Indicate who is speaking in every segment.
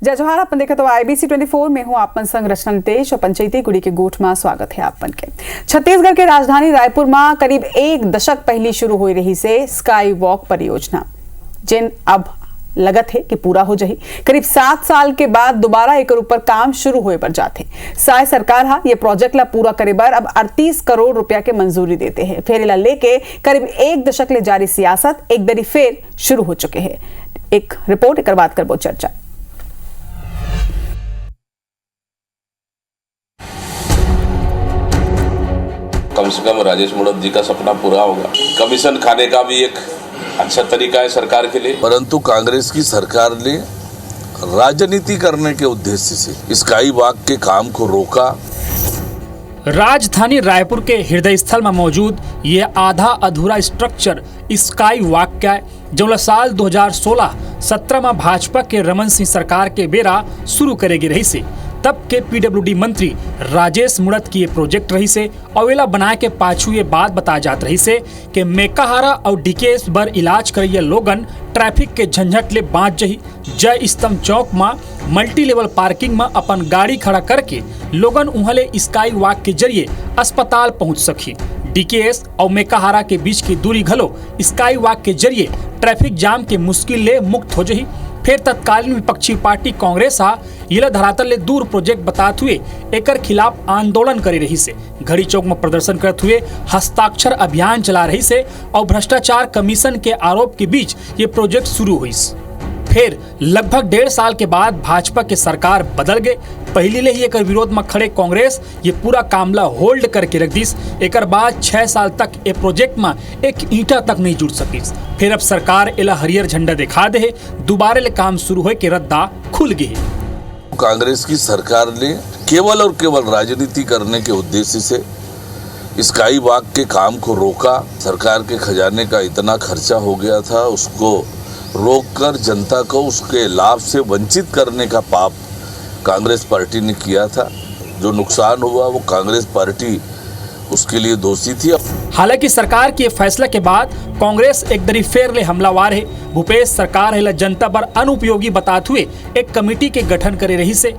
Speaker 1: जय जोहार। अपन देखा तो IBC 24 में हूँ आपन संग रचना नितेश और पंचायती गुड़ी के गोठ में स्वागत है आपन के। छत्तीसगढ़ के राजधानी रायपुर में करीब एक दशक पहले शुरू हो रही से स्काई वॉक परियोजना जिन अब लगत है कि पूरा हो जाही। करीब 7 साल के बाद दोबारा एक ऊपर काम शुरू होए पर जाते साय सरकार हा ये प्रोजेक्ट ला पूरा करे बर अब 38 करोड़ रुपया के मंजूरी देते हैं। फिर इला लेके करीब एक दशक ले जारी सियासत एक बारी फिर शुरू हो चुके हैं। एक रिपोर्ट एक बात करबो चर्चा।
Speaker 2: कम से कम राजेश मुड़त जी का सपना पूरा होगा। कमीशन खाने का भी एक अच्छा तरीका है सरकार के लिए,
Speaker 3: परंतु कांग्रेस की सरकार ने राजनीति करने के उद्देश्य से स्काई वॉक के काम को रोका।
Speaker 4: राजधानी रायपुर के हृदय स्थल में मौजूद ये आधा अधूरा स्ट्रक्चर स्काई वॉक का जो साल 2016-17 में भाजपा के रमन सिंह सरकार के बेरा शुरू करेगी रही से तब के PWD मंत्री राजेश मुड़त की ये प्रोजेक्ट रही से अवेला बनाए के पाछू ये बात बता जात रही से कि मेकाहारा और DKS बर इलाज करिए लोगन ट्रैफिक के झंझट ले बाँच जही। जय स्तंभ चौक में मल्टी लेवल पार्किंग में अपन गाड़ी खड़ा करके लोगन उहले स्काई वॉक के जरिए अस्पताल पहुंच सकी। DKS और मेकाहारा के बीच की दूरी घलो स्काई वॉक के जरिए ट्रैफिक जाम के मुश्किल ले मुक्त हो जही। फिर तत्कालीन विपक्षी पार्टी कांग्रेस इला धरातल ले दूर प्रोजेक्ट बताते हुए एकर खिलाफ आंदोलन करे रही से घड़ी चौक में प्रदर्शन करते हुए हस्ताक्षर अभियान चला रही से और भ्रष्टाचार कमीशन के आरोप के बीच ये प्रोजेक्ट शुरू हुई। फिर लगभग 1.5 साल के बाद भाजपा के सरकार बदल गए। पहले ले ही एकर विरोध में खड़े कांग्रेस ये पूरा कामला होल्ड करके रख दीस। एकर बाद 6 साल तक ये प्रोजेक्ट में एक ईंटा तक नहीं जुड़ सकीस। फिर अब सरकार एला हरियर झंडा दिखा दे दोबारा ले काम शुरू हो के रद्दा खुल गए।
Speaker 3: कांग्रेस की सरकार ने केवल और केवल राजनीति करने के उद्देश्य से स्काई वॉक के काम को रोका। सरकार के खजाने का इतना खर्चा हो गया था, उसको रोककर जनता को उसके लाभ से वंचित करने का पाप कांग्रेस पार्टी ने किया था। जो नुकसान हुआ वो कांग्रेस पार्टी उसके लिए दोषी थी।
Speaker 4: हालांकि सरकार के फैसला के बाद कांग्रेस एक दरी फेर ले हमलावार है। भूपेश सरकार है जनता पर अनुपयोगी बताते हुए एक कमेटी के गठन करे रही से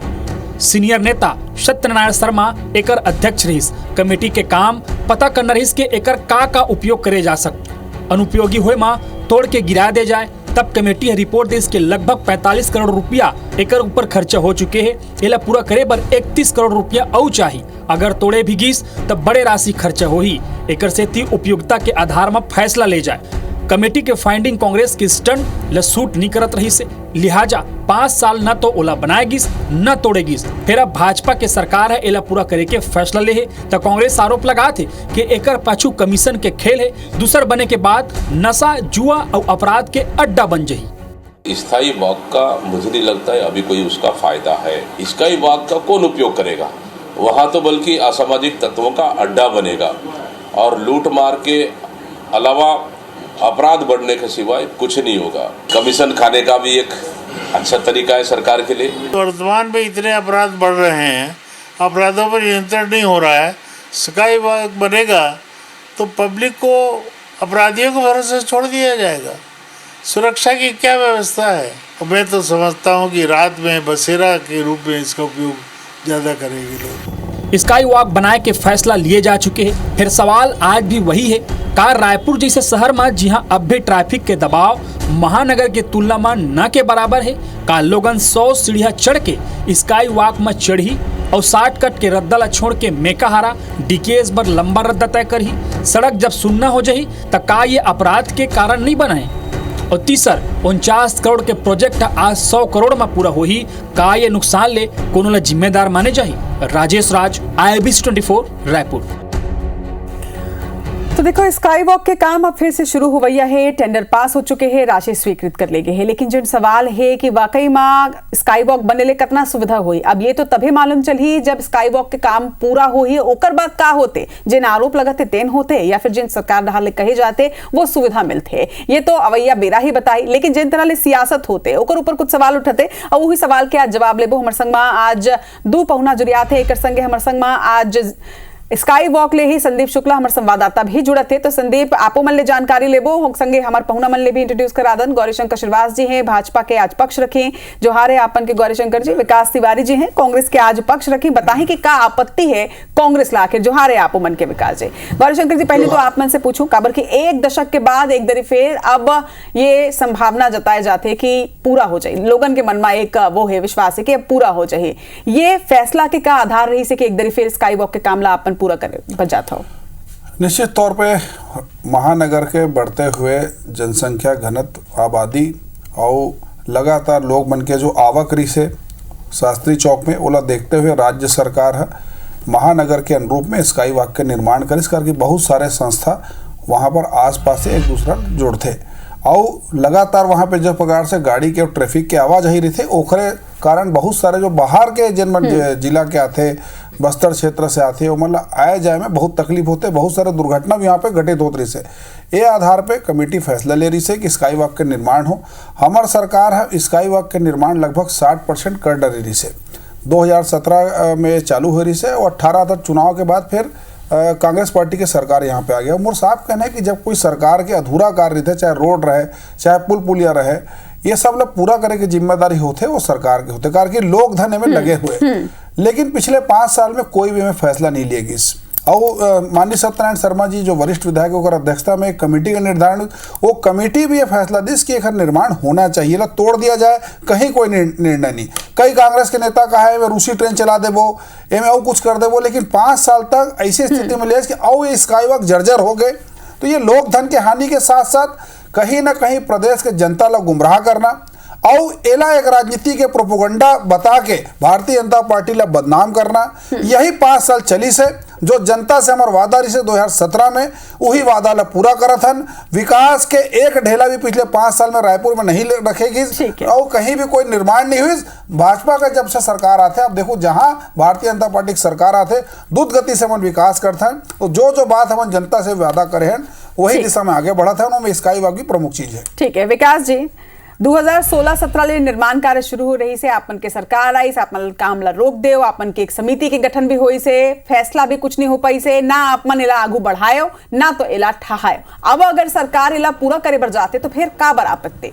Speaker 4: सीनियर नेता सत्यनारायण शर्मा एकर अध्यक्ष रही। कमेटी के काम पता करना रही के एकर का उपयोग करे जा सकते अनुपयोगी हुए माँ तोड़ के गिरा दे जाए। तब कमेटी रिपोर्ट देश के लगभग 45 करोड़ रुपया एकर ऊपर खर्चा हो चुके हैं। इला पूरा करे बर 31 करोड़ रुपया और चाहिए। अगर तोड़े भी गिस तब बड़े राशि खर्चा हो ही। एकर से ती उपयोगिता के आधार में फैसला ले जाए। कमेटी के फाइंडिंग कांग्रेस की स्टंट ल सूट नहीं करत रही से लिहाजा 5 साल न तो ओला बनाएगिस न तोड़ेगिस। फिर अब भाजपा के सरकार है एला पूरा करे के फैसला ले है तो कांग्रेस आरोप लगा थे कि एकर पाछू कमीशन के खेल है। दूसर बने के बाद नशा जुआ और अपराध के अड्डा बन जही।
Speaker 2: स्काई वॉक का मुझे नहीं लगता है अभी कोई उसका फायदा है। स्काई वॉक का कौन उपयोग करेगा वहाँ, तो बल्कि असामाजिक तत्वों का अड्डा बनेगा और लूट मार के अलावा अपराध बढ़ने के सिवाय कुछ नहीं होगा। कमीशन खाने का भी एक अच्छा तरीका है सरकार के लिए।
Speaker 5: वर्तमान में इतने अपराध बढ़ रहे हैं, अपराधों पर नियंत्रण नहीं हो रहा है। स्काई वॉक बनेगा तो पब्लिक को अपराधियों को भरोसे छोड़ दिया जाएगा। सुरक्षा की क्या व्यवस्था है? मैं तो समझता हूँ कि रात में बसेरा के रूप में इसका उपयोग ज़्यादा करेंगे लोग।
Speaker 4: स्काई वॉक बनाए के फैसला लिए जा चुके हैं। फिर सवाल आज भी वही है, का रायपुर जैसे शहर में जहां अब भी ट्रैफिक के दबाव महानगर के तुलना में न के बराबर है, का लोगन 100 सीढ़ियां चढ़ के स्काई वॉक में चढ़ी और 60 कट के रद्दा ला छोड़ के मेकाहारा DKS पर लंबा रद्दा तय करही। सड़क जब सुनना हो जाही तो का ये अपराध के कारण नहीं बनाए। और तीसर 49 करोड़ के प्रोजेक्ट आज 100 करोड़ में पूरा हो ही का ये नुकसान ले कोनो ला जिम्मेदार माने जाही। राजेश राज, IBC 24 रायपुर।
Speaker 1: तो देखो स्काई वॉक के काम अब फिर से शुरू हो गया है। टेंडर पास हो चुके हैं, राशि स्वीकृत कर ले गए हैं। लेकिन जिन सवाल है कि वाकई में स्काई वॉक बने ले कितना सुविधा हुई, अब ये तो तभी मालूम चली जब स्काई वॉक के काम पूरा हो ही ओकर बाद का होते। जिन आरोप लगते तेन होते या फिर जिन सरकार डाले कहे जाते वो सुविधा मिलते, ये तो अवैया बेरा ही बताई। लेकिन जिन तरह ले सियासत होते ओकर ऊपर कुछ सवाल उठते और वही सवाल के आज जवाब लेबो हमर संग में आज दू पहुना जुड़ियात है। एक संगे हमर संग में आज स्काई वॉक ले ही संदीप शुक्ला हमारे संवाददाता भी जुड़े थे। तो संदीप, आपो मन ले जानकारी लेबो हो संगे हमारे पहुना मन ले भी इंट्रोड्यूस करा दन। गौरीशंकर श्रीवास जी हैं, भाजपा के आज पक्ष रखे जो हारे आपन के गौरीशंकर जी। विकास तिवारी जी हैं, कांग्रेस के आज पक्ष रखे। बताएं कि क्या आपत्ति है कांग्रेस ला आखिर जो हारे आपो मन के विकास जी। गौरीशंकर जी, पहले तो आप मन से पूछूं काबर की एक दशक के बाद एक दरी फिर अब ये संभावना जताए जाते कि पूरा हो जाए, लोगन के मन में एक वो है विश्वास है कि अब पूरा हो जाए। ये फैसला के का आधार रही से कि एक दरी फिर स्काई वॉक के कामला अपन पूरा करे बजाता हो?
Speaker 6: निश्चित तौर पे महानगर के बढ़ते हुए जनसंख्या घनत्व आबादी और लगातार लोग मन के जो आवक रही से शास्त्री चौक में ओला देखते हुए राज्य सरकार है महानगर के अनुरूप में स्काई वॉक के निर्माण कर करके बहुत सारे संस्था वहाँ पर आसपास से एक दूसरा जोड़ते और लगातार वहाँ पे जिस प्रकार से गाड़ी के और ट्रैफिक के आवाज ही रही थे ओखरे कारण बहुत सारे जो बाहर के जिन जिला के आते बस्तर क्षेत्र से आते मतलब आए जाए में बहुत तकलीफ होते, बहुत सारे दुर्घटना भी यहाँ पे घटित होती रही से। ये आधार पे कमेटी फैसला ले रही से कि स्काई वॉक के निर्माण हो। हमारी सरकार है स्काई वॉक के निर्माण लगभग 60% कर डरी रही से 2017 में चालू हो रही से और 18 तक चुनाव के बाद फिर कांग्रेस पार्टी के सरकार यहाँ पे आ गया। मोर साहब कहना है कि जब कोई सरकार के अधूरा कार्य थे, चाहे रोड रहे चाहे पुल पुलिया रहे, ये सब लोग पूरा करे की जिम्मेदारी होते वो सरकार के होते कारण कि लोग धन में लगे हुए। लेकिन पिछले 5 साल में कोई भी हमें फैसला नहीं लिया गया। और माननीय सत्यनारायण शर्मा जी जो वरिष्ठ विधायक होकर अध्यक्षता में एक कमेटी का निर्धारण, वो कमेटी भी ये फैसला दी कि एक निर्माण होना चाहिए, तोड़ दिया जाए कहीं कोई निर्णय नहीं। कई कांग्रेस के नेता कहा है रूसी ट्रेन चला दे वो एम कुछ कर दे वो, लेकिन 5 साल तक ऐसी स्थिति में ले कि आओ ये स्काई वॉक जर्जर हो गए। तो ये लोक धन के हानि के साथ साथ कहीं ना कहीं प्रदेश के जनता लोग गुमराह करना और एला एक राजनीति के प्रोपोगंडा बता के भारतीय जनता पार्टी ला बदनाम करना, यही 5 साल चली से जो जनता से हमारा वादा रही से 2017 में वही वादा ला पूरा करत हन। विकास के एक ढेला भी पिछले 5 साल में रायपुर में नहीं रखेगी और कहीं भी कोई निर्माण नहीं हुई। भाजपा का जब से सरकार आते अब देखो जहां भारतीय जनता पार्टी की सरकार आते द्रुत गति से हम विकास करते हैं, तो जो बात हम जनता से वादा करे हैं वही दिशा में आगे बढ़ा था। उनमें स्काई वॉक भी प्रमुख चीज है।
Speaker 1: ठीक है विकास जी, 2016-17 निर्माण कार्य शुरू हो रही से आपन के सरकार आई से आपन काम ला रोक दे, आपन के एक समिति के गठन भी हुई से फैसला भी कुछ नहीं हो पाई से, ना आपन इला आगू बढ़ायो ना तो इला ठहायो। अब अगर सरकार इला पूरा करे बर जाते तो फिर का बर आपत्ति?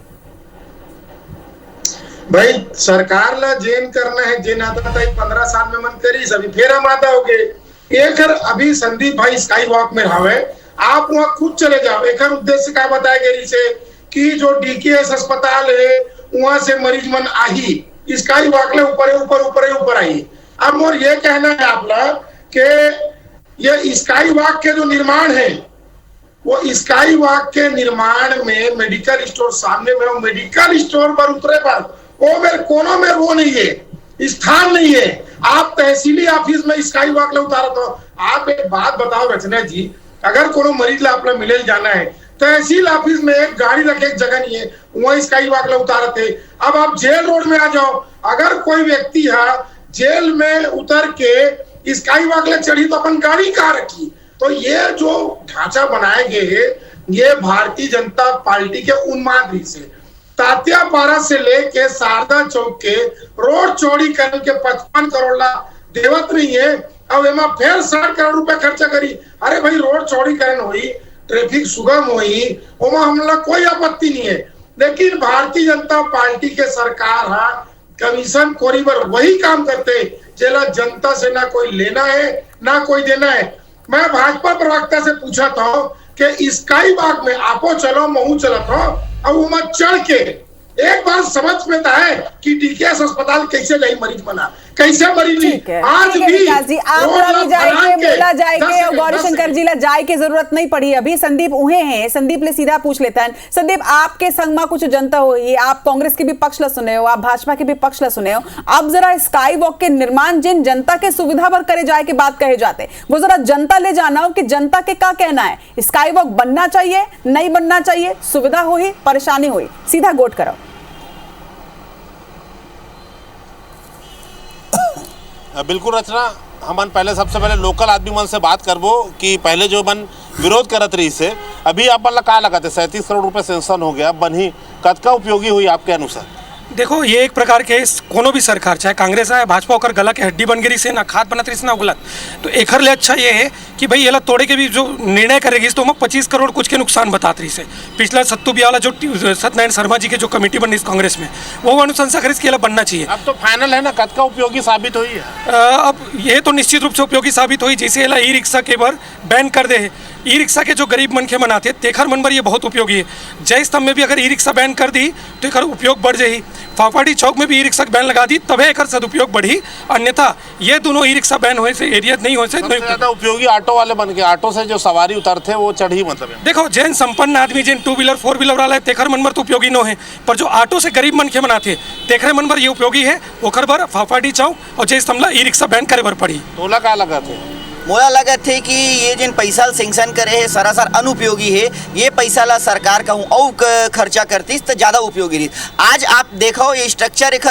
Speaker 7: भाई सरकार ला जेन करना है जेन आता था 15 साल में मन करी सभी फिर हम आता हो गए। एक अभी संदीप भाई स्काई वॉक में रहे, आप वहां खुद चले जाओ। एक उद्देश्य क्या बताया गया से कि जो डीकेएस अस्पताल है वहां से मरीज मन आही स्काई वॉक ले ऊपर आई। अब मोर ये कहना है आप लोग कि ये स्काई वॉक के जो निर्माण है वो स्काई वॉक के निर्माण में मेडिकल स्टोर सामने में मेडिकल स्टोर पर उतरे पर वो मेरे कोनों में वो नहीं है, स्थान नहीं है। आप तहसीली ऑफिस में स्काई वॉक ले उतारा तो आप एक बात बताओ रचना जी, अगर कोनो मरीज ला अपना मिले जाना है तहसील ऑफिस में एक गाड़ी रखे एक जगह नहीं है, वहीं स्काई वॉक ला उतारते। अब आप जेल रोड में आ जाओ, अगर कोई व्यक्ति है जेल में उतर के स्काई वॉक ला चढ़ी तो अपन गाड़ी कहाँ रखी? तो ये जो ढांचा बनाए गए ये भारतीय जनता पार्टी के उन्माद से तात्यापारा से लेके शारदा चौक के रोड चौड़ी करने के 55 करोड़ ला देवत नहीं है। अब एमा फिर 60 करोड़ रुपए खर्चा करी। अरे भाई रोड चौड़ीकरण हुई, ट्रैफिक सुगम हुई, ओमा हमला कोई आपत्ति नहीं है, लेकिन भारतीय जनता पार्टी के सरकार है कमीशन कोरिबर वही काम करते जेला जनता से ना कोई लेना है ना कोई देना है। मैं भाजपा प्रवक्ता से पूछा था कि स्काई वॉक में आपो चलो महू चला था और वो मत चढ़ के एक बार समझ में था है कि डीकेएस अस्पताल कैसे नहीं मरीज बना, कैसे मरीज आज भी
Speaker 1: और गौरीशंकर जी ला जाए के जरूरत नहीं पड़ी। अभी संदीप उहे हैं, संदीप ले सीधा पूछ लेता है। संदीप, आपके संग में कुछ जनता हुई, आप कांग्रेस के भी पक्ष ला सुने हो, आप भाजपा के भी पक्ष ला सुने हो। अब जरा स्काई वॉक के निर्माण जिन जनता के सुविधा पर करे जाए के बात कहे जाते वो जरा जनता ले जाना हो कि जनता के क्या कहना है, स्काई वॉक बनना चाहिए नहीं बनना चाहिए, सुविधा हुई परेशानी हुई, सीधा गोट करो।
Speaker 8: बिल्कुल रचना, हमन पहले सबसे पहले लोकल आदमी मन से बात करबो कि पहले जो मन विरोध करत रही से अभी अपन ला का लगाते 37 करोड़ रुपए सेंक्शन हो गया बनी कतका उपयोगी हुई आपके अनुसार?
Speaker 4: देखो ये एक प्रकार के
Speaker 9: कोनो भी सरकार चाहे कांग्रेस आए भाजपा होकर गला के हड्डी बन गई से ना खाद बनत रही से ना उगलत। तो एकर ले अच्छा ये है कि भाई ये तोड़े के भी जो निर्णय करेगी तो 25 करोड़ कुछ के नुकसान बतात रही से। पिछला सत्तू बिया वाला जो सत्यनारायण शर्मा जी के जो कमेटी बनी कांग्रेस में वो अनुशंसा करी इसके बनना चाहिए।
Speaker 8: अब तो फाइनल है ना, कद का उपयोगी साबित हुई है।
Speaker 9: अब ये तो निश्चित रूप से उपयोगी साबित हुई, जैसे ई रिक्शा के बार बैन कर दे। ई रिक्शा के जो गरीब मन के मनाते तेखर मन पर ये बहुत उपयोगी है। जय स्तंभ में भी अगर ई रिक्शा बैन कर दी तो एक उपयोग बढ़ जाही। फाफाड़ी चौक में भी ई रिक्शा बैन लगा दी तबे एक सदुपयोग बढ़ी, अन्यथा ये दोनों ई रिक्शा बैन होए से एरिया नहीं हो से
Speaker 8: ज़्यादा उपयोगी ऑटो वाले बन के, ऑटो से जो सवारी उतरते वो चढ़ी मतलब
Speaker 9: देखो जैन संपन्न आदमी जिन 2 व्हीलर 4 व्हीलर वाला है तेखर मन पर तो उपयोगी न है, पर जो ऑटो से गरीब मन के मनाते तेखरे मन पर ये उपयोगी है। ओकर बर फाफाड़ी चौक और जय स्तंभ ई रिक्शा बैन करे बर पड़ी।
Speaker 8: तोला का लगा थे
Speaker 10: मोला लगत थे कि ये जिन पैसा सेंक्शन करे है सरासर अनुपयोगी है। ये पैसा ला सरकार कहूँ और खर्चा करती तो ज़्यादा उपयोगी रही। आज आप देखो ये स्ट्रक्चर एक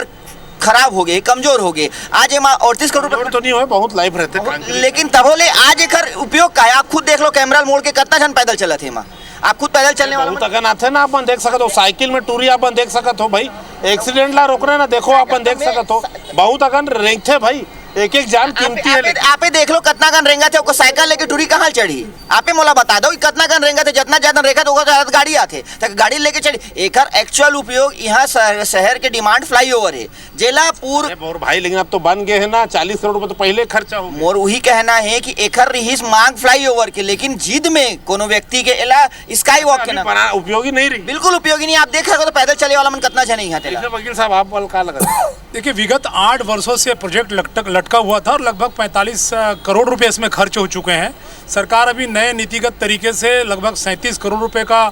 Speaker 10: खराब हो गए, कमजोर हो गए। आज एमा 38 करोड़ रुपये
Speaker 8: तो नहीं हुए, बहुत लाइफ रहते
Speaker 10: लेकिन तबो ले आज एक उपयोग का है। आप खुद देख लो कैमरा मोड़ के कितना जन पैदल चला थे एमा, आप खुद पैदल चलने वाला
Speaker 8: बहुत अगन आते ना अपन देख सकते हो। साइकिल में टूरी अपन देख सकते हो भाई, एक्सीडेंट ला रोक रहे ना देखो अपन देख सकते हो। बहुत अगन रेंगते भाई, एक एक जान कीमती है।
Speaker 10: आपे देख लो कितना गन रेंगा थे, साइकिल लेके टूरी कहाँ चढ़ी। आपे मोला बता दो कितना गन रेंगा थे, जितना ज्यादा रेखा तो गाड़ी आते तक गाड़ी लेके चढ़ी। एक एक्चुअल उपयोग यहाँ शहर के डिमांड फ्लाईओवर है जेला पूर्व
Speaker 8: भाई, लेकिन अब तो बन गए हैं ना 40 करोड़ रुपए तो पहले खर्चा हो।
Speaker 10: मोर वही कहना है कि एकर रही मांग फ्लाईओवर के, लेकिन जिद में कोनो व्यक्ति के एला स्काई वॉक के ना
Speaker 8: उपयोगी नहीं रही,
Speaker 10: बिल्कुल उपयोगी नहीं। आप देख रहे हो तो पैदल चले वाला मन कितना जन यहाँ थे।
Speaker 8: वकील साहब आप बोल का लगा
Speaker 4: देखिए विगत 8 वर्षों से प्रोजेक्ट लटका हुआ था और लगभग 45 करोड़ रुपए इसमें खर्च हो चुके हैं। सरकार अभी नए नीतिगत तरीके से लगभग 37 करोड़ रुपए का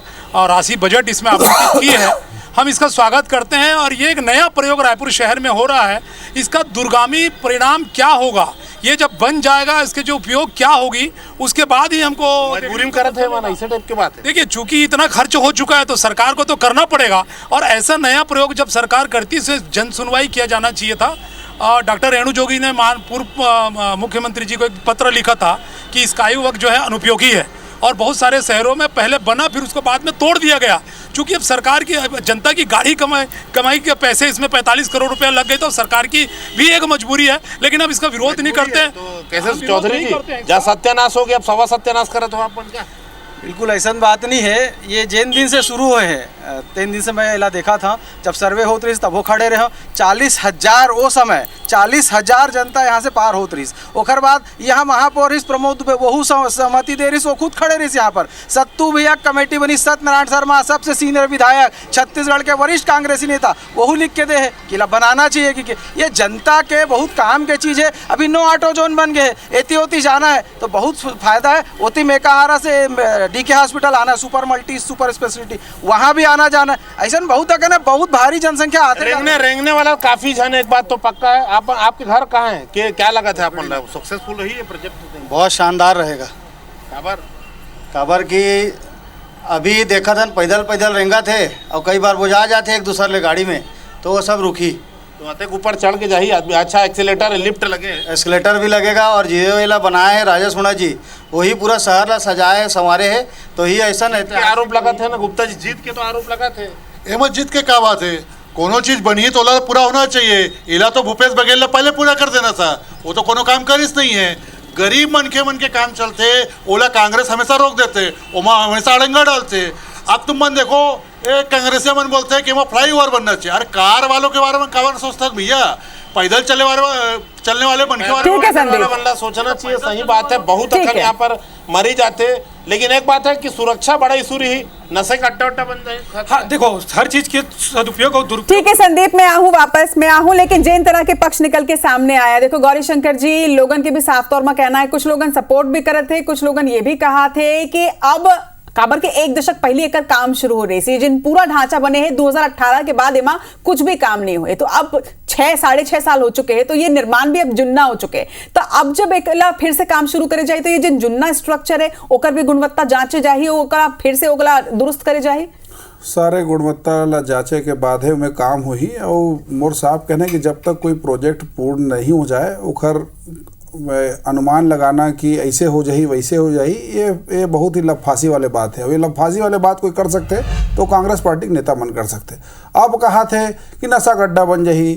Speaker 4: राशि बजट इसमें आवंटित की है। हम इसका स्वागत करते हैं और ये एक नया प्रयोग रायपुर शहर में हो रहा है। इसका दूरगामी परिणाम क्या होगा, ये जब बन जाएगा इसके जो उपयोग क्या होगी उसके बाद ही हमको
Speaker 8: मजबूरी में करते हैं माना इसे टाइप की बात है।
Speaker 4: देखिए चूंकि इतना खर्च हो चुका है तो सरकार को तो करना पड़ेगा और ऐसा नया प्रयोग जब सरकार करती है जन सुनवाई किया जाना चाहिए था। डॉक्टर रेणु जोगी ने पूर्व मुख्यमंत्री जी को एक पत्र लिखा था कि स्काई वॉक जो है अनुपयोगी है और बहुत सारे शहरों में पहले बना फिर उसको बाद में तोड़ दिया गया। चूंकि अब सरकार की जनता की गाड़ी कमाई के पैसे इसमें 45 करोड़ रुपए लग गए तो सरकार की भी एक मजबूरी है, लेकिन अब इसका विरोध नहीं करते।
Speaker 8: तो कैसे चौधरी जी जहाँ सत्यानाश हो गया अब सवा सत्यानाश करे तो आप क्या?
Speaker 11: बिल्कुल ऐसा बात नहीं है, ये जिन दिन से शुरू हुए हैं 3 दिन से मैं इला देखा था जब सर्वे होत रही तब वो खड़े रहे 40,000 वो समय 40,000 जनता यहाँ से पार होत रही। ओकर बाद यहाँ महापौर प्रमोद वहू सहमति दे रही, वो खुद खड़े रही यहाँ पर। सत्तू भैया कमेटी बनी, सत्यनारायण शर्मा सबसे सीनियर विधायक छत्तीसगढ़ के वरिष्ठ कांग्रेसी नेता वहू लिख के दे है कि बनाना चाहिए कि ये जनता के बहुत काम के चीज़ है। अभी 9 ऑटो जोन बन गए, एती ओती जाना है तो बहुत फायदा है। ओती मेकाहारा से डीके हॉस्पिटल आना है, सुपर मल्टी सुपर स्पेशलिटी वहाँ भी आना जाना है। ऐसा बहुत अगर बहुत भारी जनसंख्या आते
Speaker 8: रेंगने वाला काफी जन। एक बात तो पक्का है, आपके घर कहाँ है कि क्या लगा था अपन सक्सेसफुल रही है प्रोजेक्ट?
Speaker 12: बहुत शानदार रहेगा। काबर की अभी देखा था पैदल रेंगा थे और कई बार बुझा जाते एक दूसरे गाड़ी में तो वो सब रुकी।
Speaker 8: तो ऊपर चढ़ के जाइए आदमी, अच्छा एक्सीलेटर लिफ्ट लगे,
Speaker 12: एक्सीलेटर भी लगेगा और जियो वाला बनाए है राजेश मुना जी, वही पूरा शहर ला सजाए संवारे है। तो ही ऐसा नहीं
Speaker 8: आरोप लगा थे ना गुप्ता जी जीत के तो आरोप लगा थे।
Speaker 13: एमत जीत के क्या बात है, कोनो चीज बनी तो ओला पूरा होना चाहिए। इला तो भूपेश बघेल ने पहले पूरा कर देना था, वो तो कोनो काम करिस नहीं है। गरीब मन के काम चलते ओला कांग्रेस हमेशा रोक देते, ओमा हमेशा अड़ंगा डालते। अब तुम मन देखो एक कांग्रेसी मन बोलते हैं कि वहाँ फ्लाईओवर बनना चाहिए। अरे कार वालों के बारे में कौन सोचता है भैया, पैदल चलने वाले बनके
Speaker 8: वाले सोचना चाहिए। सही बात है, बहुत अखर यहाँ पर मरी जाते, लेकिन एक बात है कि सुरक्षा बड़ा इशू रही, नशे का अड्डा बन जाए।
Speaker 9: हाँ देखो हर चीज के सदुपयोग और दुरुपयोग।
Speaker 1: ठीक है संदीप, मैं आहूं लेकिन जिन तरह के पक्ष निकल के सामने आया, देखो गौरी शंकर जी लोगन के भी साफ तौर में कहना है, कुछ लोगन सपोर्ट भी करे थे, कुछ लोगन ये भी कहा थे कि अब काबर के 1 दशक पहले एक काम शुरू हो रही थी, जिन पूरा ढांचा बने हैं 2018 के बाद एमा कुछ भी काम नहीं हुए, तो अब 6-6.5 साल हो चुके हैं, तो ये निर्माण भी अब जुन्ना हो चुके हैं। तो अब जब एक फिर से काम शुरू करे जाए तो ये जिन जुन्ना स्ट्रक्चर है ओकर भी गुणवत्ता जांचे जाही, ओकरा फिर से ओकरा दुरुस्त करे जाही।
Speaker 6: सारे गुणवत्ता ला जांचे के बाद है में काम हुई। और मोर साहब कहने कि जब तक कोई प्रोजेक्ट पूर्ण नहीं हो जाए ओकर अनुमान लगाना कि ऐसे हो जाही वैसे हो जाही, ये बहुत ही लफासी वाले बात है। ये लफासी वाले बात कोई कर सकते तो कांग्रेस पार्टी के नेता मन कर सकते। अब कहा थे कि नशा गड्ढा बन जाही,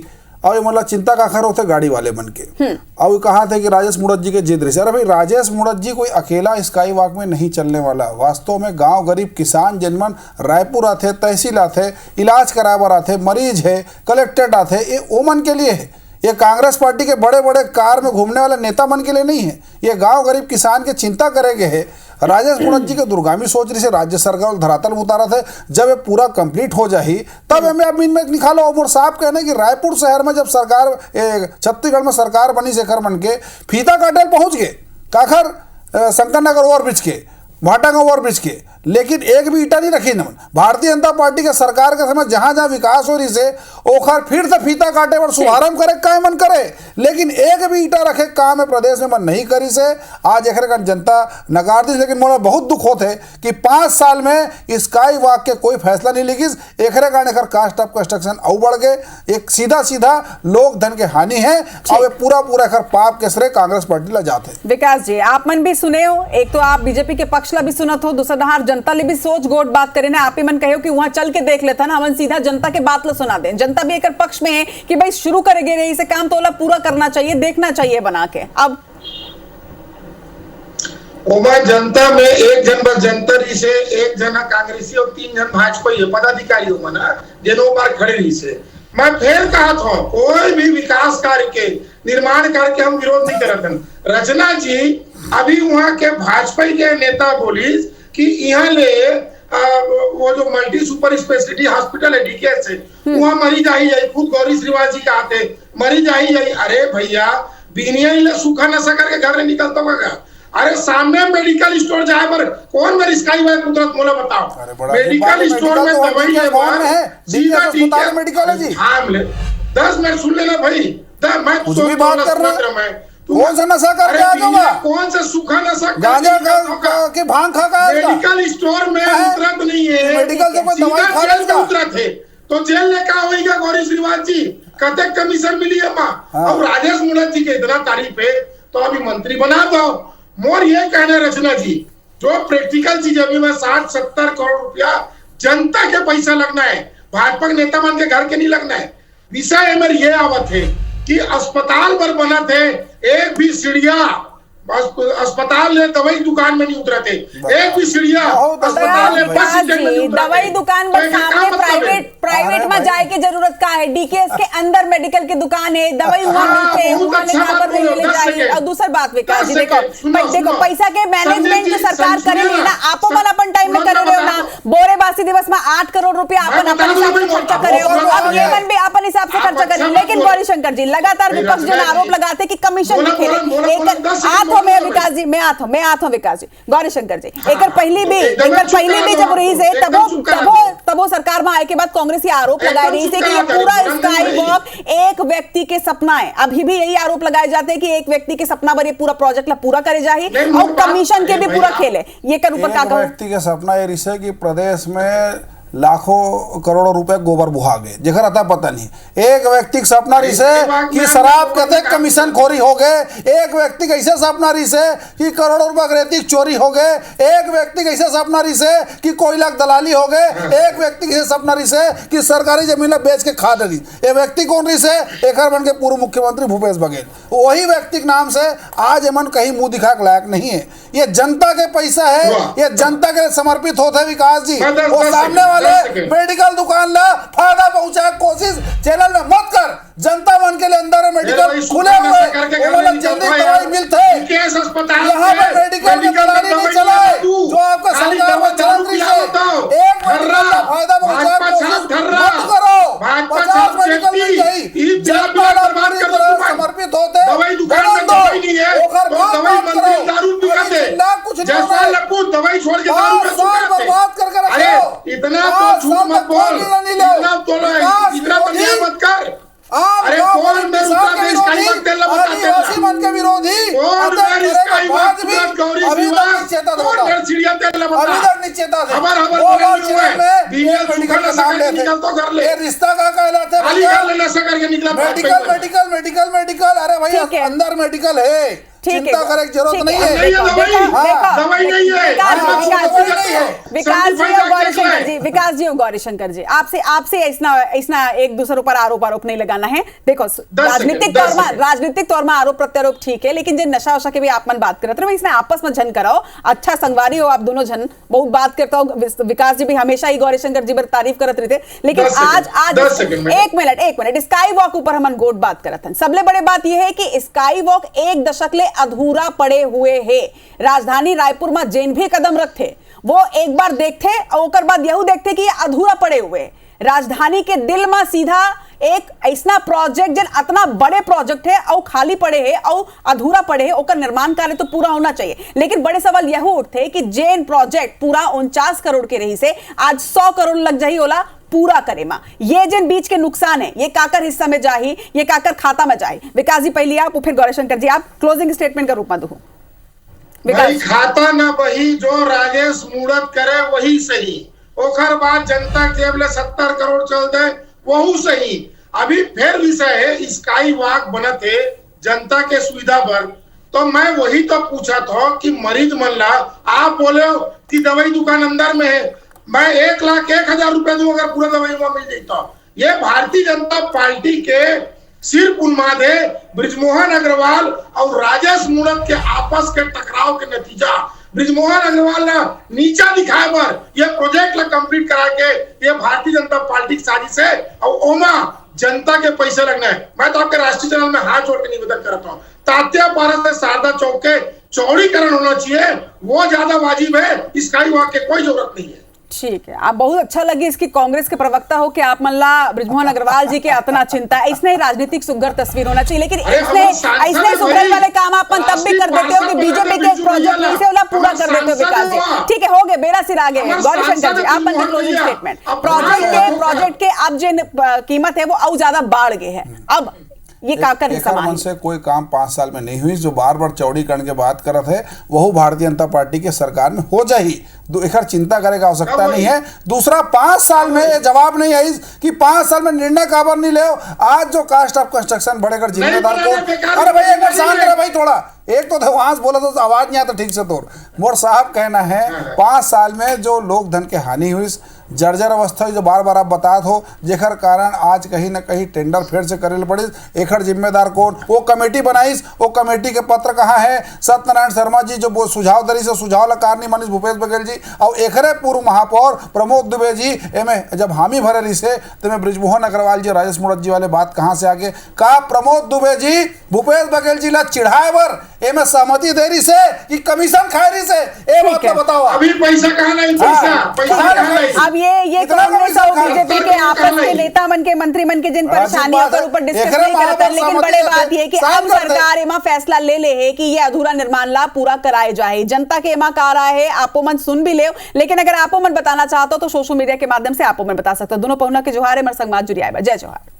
Speaker 6: और ये मतलब चिंता का खर होते गाड़ी वाले बन के और ये कहा थे कि राजेश मुड़त जी के जिद रहे। अरे भाई राजेश मुड़त जी कोई अकेला स्काई वॉक में नहीं चलने वाला। वास्तव में गांव गरीब किसान जनमन रायपुर आते, तहसील आते, इलाज करावर आते, मरीज है, कलेक्टेड आते, ये ओमन के लिए है। ये कांग्रेस पार्टी के बड़े बड़े कार में घूमने वाले नेता मन के लिए नहीं है। ये गांव गरीब किसान के चिंता करेंगे है। राजेश मुड़त जी के दुर्गामी सोच रही से राज्य सरकार धरातल में उतारा थे। जब ये पूरा कंप्लीट हो जाही तब हमें अब इनमें निकालो। और साहब कहने कि रायपुर शहर में जब सरकार छत्तीसगढ़ में सरकार बनी शेखर मन के फीता काटेल पहुंच गए काखर शंकर नगर ओवरब्रिज के, भाटागांव ओवरब्रिज के, लेकिन एक भी ईटा नहीं रखी न। भारतीय जनता पार्टी के सरकार के समय जहां जहां विकास हो रही से ओखर फिर से फीता काटे और शुभारंभ करे काय मन करे, लेकिन एक भी ईटा रखे काम है प्रदेश में मन नहीं करी से। आज एक जनता नकार दी। लेकिन मोला बहुत दुख होते कि 5 साल में स्काई वॉक के कोई फैसला नहीं लिखिस। एक कारण एक कास्ट ऑफ कंस्ट्रक्शन और बढ़ गए। एक सीधा सीधा लोक धन के हानि है और पूरा पूरा पाप के श्रेय कांग्रेस पार्टी ला जाते।
Speaker 1: विकास जी आप मन भी सुने हो, एक तो आप बीजेपी के पक्ष ला भी सुनत हो, दूसरा नहार जनता ले भी सोच गोट बात करे ना। आप ही मन कहो कि वहां चल के देख लेता ना, हमन सीधा जनता के बात ला सुना दे। जनता भी एक पक्ष में है कि भाई शुरू करेंगे रही से काम तो पूरा करना चाहिए, देखना चाहिए बना के। अब
Speaker 7: ओमा जनता में एक जन बस जनता रही से, एक जना कांग्रेसी और 3 जन भाजपा पदाधिकारी हो मना जेनो बार खड़े रही से। मैं फिर कहा था कोई भी विकास कार्य के निर्माण कार्य के हम विरोध नहीं करते। रचना जी अभी वहां के भाजपा के नेता बोली कि यहाँ ले वो जो मल्टी सुपर स्पेशलिटी हॉस्पिटल है डीकेएस से, वहाँ मरीज आई जाए। खुद गौरी श्रीवास जी का आते मरीज आई जाए। अरे भैया बिनिया सूखा नशा करके घर में निकलता होगा। अरे सामने मेडिकल स्टोर जाए पर कौन मेरी स्काई वाई कुदरत मोला बताओ। मेडिकल स्टोर में दवाई सीधा मेडिकल है जी। हाँ 10 मिनट सुन लेना भाई। मैं
Speaker 6: कुछ भी बात कर रहा मैं कौन सा नशा करके आ जाऊंगा?
Speaker 7: कौन सा सूखा नशा
Speaker 6: गांजा के भांग खा का
Speaker 7: मेडिकल स्टोर में उतरत नहीं है।
Speaker 6: मेडिकल से कोई दवाई खा
Speaker 7: जेल में उतरत है तो जेल में क्या होगा? गौरी श्रीवास जी कतक कमीशन मिली है माँ। अब राजेश मुड़त जी के इतना तारीफ है तो अभी मंत्री बना दो। मोर ये कहना रचना जी जो प्रैक्टिकल चीज अभी में 60-70 करोड़ रुपया जनता के पैसा लगना है, भाजपा के नेता मन के घर के नहीं लगना है। विषय मेरे ये आवत है कि अस्पताल पर बना थे एक भी सीढ़िया अस्पताल ले दवाई दुकान में नहीं उतरते। एक भी सीढ़िया अस्पताल ले बस स्टैंड में नहीं
Speaker 1: दवाई दुकान पर सामने प्राइवेट में जाए की जरूरत का है। डीकेएस के अंदर मेडिकल की दुकान है, दवाई वहां मिलते हैं, वहां ले जाइए। और दूसरी बात विकास जी देखो पैसा के मैनेजमेंट जो सरकार करेगी ना, आपो मन अपन टाइम में करे रहे हो ना। बोरेबासी दिवस में 8 करोड़ रुपया अपन हिसाब से खर्चा करे हो। अब ये मन भी अपन हिसाब से खर्चा करे। लेकिन गौरीशंकर जी लगातार विपक्ष जो आरोप लगाते कि कमीशन भी खेले। मैं विकास जी मैं आता हूं विकास जी गौरीशंकर जी एक पहली भी जब रही से तबो सरकार में आए के बाद कांग्रेस ये आरोप लगाई रही थी कि ये पूरा स्काई वॉक एक व्यक्ति के सपना है। अभी भी यही आरोप लगाए जाते हैं कि एक व्यक्ति के सपना पर ये पूरा प्रोजेक्ट ला पूरा करे जाए और कमीशन के भी पूरा खेले। ये कर ऊपर का
Speaker 6: व्यक्ति के सपना ये रिसे कि प्रदेश में लाखों करोड़ों रुपए गोबर बुहा गए जेकर आता पता नहीं। एक व्यक्ति का सपना रही से कि शराब कहते कमीशन खोरी हो गए। एक व्यक्ति कैसे सपना रही से कि करोड़ों रुपए रेती चोरी हो गए। एक व्यक्ति कैसे सपना रही से कि कोयला दलाली हो गए। एक व्यक्ति कैसे सपना रही से कि सरकारी जमीन बेच के खा रही। ये व्यक्ति कौन रही से? एक बन के पूर्व मुख्यमंत्री भूपेश बघेल। वही व्यक्ति के नाम से आज एमन कहीं मुंह दिखा के लायक नहीं है। ये जनता के पैसा है, ये जनता के समर्पित होते हैं विकास जी। वो सामने वाले मेडिकल दुकान ला फायदा पहुंचाए कोशिश चैनल में मत कर। जनता मन के लिए अंदर मेडिकल खुले हुए जल्दी दवाई मिलते यहाँ पे मेडिकल में दलाली नहीं चलाए जो आपका सरकार में चल रही है। एक मेडिकल का फायदा पहुंचाए कोशिश मत करो। 50 मेडिकल मिल गई समर्पित होते
Speaker 7: दवाई छोड़ के बर्बाद कर इतना तो झूठ मत बोल, इतना तो इतना तो मत कर। अरे कौन आदिवासी
Speaker 6: मन के विरोधी रिश्ता का कहलाते मेडिकल। अरे भाई अंदर मेडिकल है, चिंता करे की जरूरत नहीं है।
Speaker 7: दवाई नहीं है।
Speaker 6: है।
Speaker 1: विकास जी और गौरीशंकर जी, विकास जी और गौरीशंकर जी, आपसे इसना एक दूसरे पर आरोप नहीं लगाना है। देखो राजनीतिक तौर में आरोप प्रत्यारोप ठीक है, लेकिन जो नशा वशा के भी आप मन बात करते रहे, इसने आपस में झन कराओ, अच्छा संगवारी हो आप दोनों झन, बहुत बात करता हो। विकास जी भी हमेशा ही गौरीशंकर जी पर तारीफ करते रहते, लेकिन आज एक मिनट स्काई वॉक ऊपर हम गोट बात करते हैं। सबले बड़े बात यह है कि स्काई वॉक एक दशक ले अधूरा पड़े हुए है। राजधानी रायपुर में जैन भी कदम रखते, वो एक बार देखते और बाद यह देखते कि अधूरा पड़े हुए। राजधानी के दिल में सीधा एक ऐसा प्रोजेक्ट जन इतना बड़े प्रोजेक्ट है और खाली पड़े है और अधूरा पड़े है, ओकर निर्माण कार्य तो पूरा होना चाहिए। लेकिन बड़े सवाल यह उठते कि जैन प्रोजेक्ट पूरा 49 करोड़ के रही से आज 100 करोड़ लग जाही होला पूरा करे मा। ये जिन बीच के नुकसान है, ये काकर हिस्सा में जाही, ये काकर खाता में जाही। विकास जी पहले आप, फिर गौरीशंकर जी आप क्लोजिंग स्टेटमेंट का रूप में दो।
Speaker 7: भाई खाता ना वही जो राजेश मूर्त करे वही सही, ओखर बाद जनता जेब ले 70 करोड़ चल दे वही सही। अभी फिर विषय है स्काई वॉक बनत है जनता के सुविधा पर, तो मैं वही तो पूछा था कि मरीज मन ला आप बोले कि दवाई दुकान अंदर में है, मैं 1,01,000 रुपए दूं अगर पूरा दवाई वहां मिल जाता। ये भारतीय जनता पार्टी के सिर्फ उन्माद है। बृजमोहन अग्रवाल और राजेश मूर्त के आपस के टकराव के नतीजा बृजमोहन अग्रवाल ने नीचा दिखाए पर यह प्रोजेक्ट ला कंप्लीट करा के ये भारतीय जनता पार्टी की साजिश है और ओमा जनता के पैसे लगना है। मैं तो आपके राष्ट्रीय चैनल में हाथ जोड़ के निवेदन करता हूँ, तात्यापारा से शारदा चौक के चौड़ीकरण होना चाहिए, वो ज्यादा वाजिब है, स्काई वॉक के कोई जरूरत नहीं है।
Speaker 1: ठीक है, आप बहुत अच्छा लगे इसकी कांग्रेस के प्रवक्ता हो कि आप मल्ला बृजमोहन अग्रवाल जी के इतना चिंता है। इसने राजनीतिक सुगर तस्वीर होना चाहिए, लेकिन इसने सुगर वाले काम आप तब भी कर देते हो कि बीजेपी के प्रोजेक्ट नहीं से पूरा कर देते हो। विकास जी ठीक है, हो गए, बेरा सिर आगे है। गौरीशंकर जी आप क्लोजिंग स्टेटमेंट। प्रोजेक्ट के अब जो कीमत है वो और ज्यादा बढ़ गए है, अब ये काकर
Speaker 6: मन से कोई काम 5 साल में नहीं हुई, जो बार बार चौड़ीकरण के बात कर रहे थे वह भारतीय जनता पार्टी के सरकार में हो जाही, एक चिंता करे का आवश्यकता नहीं है। दूसरा 5 साल में ये जवाब नहीं आई कि 5 साल में निर्णय काबर नहीं ले। आज जो कास्ट ऑफ कंस्ट्रक्शन बढ़ेकर जिम्मेदार को, अरे भाई एक बार शांत रहे भाई, थोड़ा एक तो वहां से बोला तो आवाज नहीं आता ठीक से। तो मोर साहब कहना है 5 साल में जो लोक धन के हानि हुई, जर्जर अवस्था जो बार बार आप बतात हो, जेकर कारण आज कहीं ना कहीं टेंडर फिर से करे पड़ी, एकर जिम्मेदार कौन, वो कमेटी बनाईस, वो कमेटी के पत्र कहाँ है। सत्यनारायण शर्मा जी जो सुझाव दरी से सुझाव लकार नहीं मानिस भूपेश बघेल जी और एकरे पूर्व महापौर प्रमोद दुबे जी एमे जब हामी भरे रही से तो मैं बृजमोहन अग्रवाल जी राजेश मूर्त जी वाले बात कहाँ से आगे का प्रमोद दुबे जी भूपेश बघेल जी ला चिढ़ाए बर एमे सहमति दे रही से कि कमीशन खाए रही से, ए बात तो बताओ।
Speaker 7: अभी पैसा कहाँ नहीं, पैसा
Speaker 1: अब ये कांग्रेस और बीजेपी के आपस के नेता मन के मंत्री मन के जिन परेशानियों पर ऊपर डिस्कस नहीं करते, लेकिन बड़े बात ये कि अब सरकार एमा फैसला ले है कि ये अधूरा निर्माण ला पूरा कराए जाए। जनता के एमा का रहा है, आपो मन सुन भी ले, लेकिन अगर आपो मन बताना चाहते हो तो सोशल मीडिया के माध्यम से आपो मन बता सकते हो। दोनों पहुना के जोहार है, मर संग मात जुड़िया, जय जोहार।